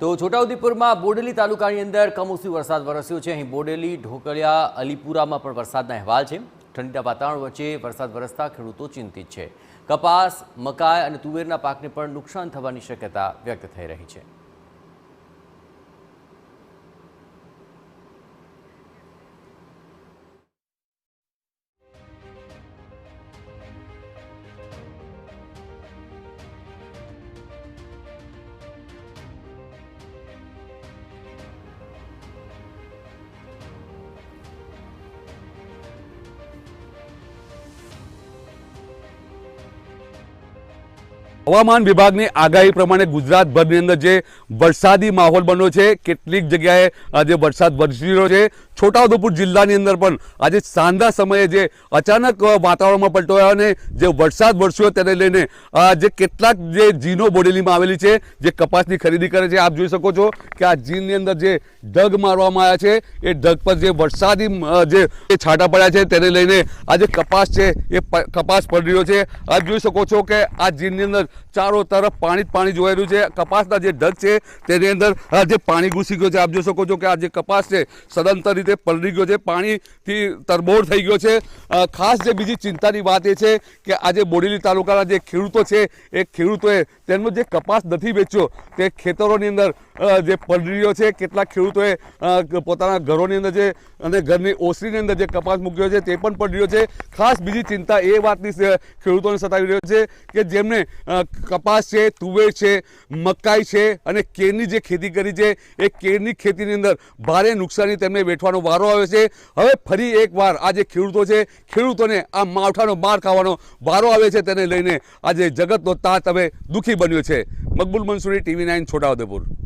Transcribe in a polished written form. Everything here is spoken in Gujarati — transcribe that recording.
તો છોટાઉદેપુરમાં બોડેલી તાલુકાની અંદર કમોસમી વરસાદ વરસ્યો છે। અહીં બોડેલી, ઢોકળિયા, અલીપુરામાં પણ વરસાદના અહેવાલ છે। ઠંડીના વાતાવરણ વચ્ચે વરસાદ વરસતા ખેડૂતો ચિંતિત છે। કપાસ, મકાઈ અને તુવેરના પાકને પણ નુકસાન થવાની શક્યતા વ્યક્ત થઈ રહી છે। હવામાન વિભાગની આગાહી પ્રમાણે ગુજરાતભરની અંદર જે વરસાદી માહોલ બન્યો છે, કેટલીક જગ્યાએ આજે વરસાદ વરસી રહ્યો છે। છોટાઉદેપુર જિલ્લાની અંદર પણ આજે સાંજના સમયે જે અચાનક વાતાવરણમાં પલટો આવ્યો અને જે વરસાદ વરસ્યો તેને લઈને જે કેટલાક જે જીનો બોડેલીમાં આવેલી છે, જે કપાસની ખરીદી કરે છે, આપ જોઈ શકો છો કે આ જીનની અંદર જે ઢગ મારવામાં આવ્યા છે, એ ઢગ પર જે વરસાદી જે છાંટા પડ્યા છે તેને લઈને આ જે કપાસ છે એ કપાસ પડી રહ્યો છે। આપ જોઈ શકો છો કે આ જીનની અંદર ચારો તરફ પાણી જ પાણી જોવાઈ રહ્યું છે। કપાસના જે ઢગ છે તેની અંદર જે પાણી ઘૂસી ગયો છે। આપ જોઈ શકો છો કે આ જે કપાસ છે સદંતર રીતે પલળી ગયો છે, પાણીથી તરબોળ થઈ ગયો છે। ખાસ જે બીજી ચિંતાની વાત એ છે કે આજે બોડેલી તાલુકાના જે ખેડૂતો છે એ ખેડૂતોએ તેમનો જે કપાસ નથી વેચ્યો તે ખેતરોની અંદર જે પલળી રહ્યો છે। કેટલાક ખેડૂતોએ પોતાના ઘરોની અંદર જે અને ઘરની ઓસરીની અંદર જે કપાસ મૂક્યો છે તે પણ પડી રહ્યો છે। ખાસ બીજી ચિંતા એ વાતની ખેડૂતોને સતાવી રહ્યો છે કે જેમને કપાસ છે, તુવેર છે, મકાઈ છે અને કેળની જે ખેતી કરી છે એ કેળની ખેતીની અંદર ભારે નુકસાની તેમને વેઠવાનો વારો આવ્યો છે। હવે ફરી એકવાર આ જે ખેડૂતો છે, ખેડૂતોને આ માવઠાનો માર ખાવાનો વારો આવે છે, તેને લઈને આજે જગતનો તાત હવે દુઃખી બન્યો છે। મકબૂલ મંસૂરી, TV9 છોટાઉદેપુર।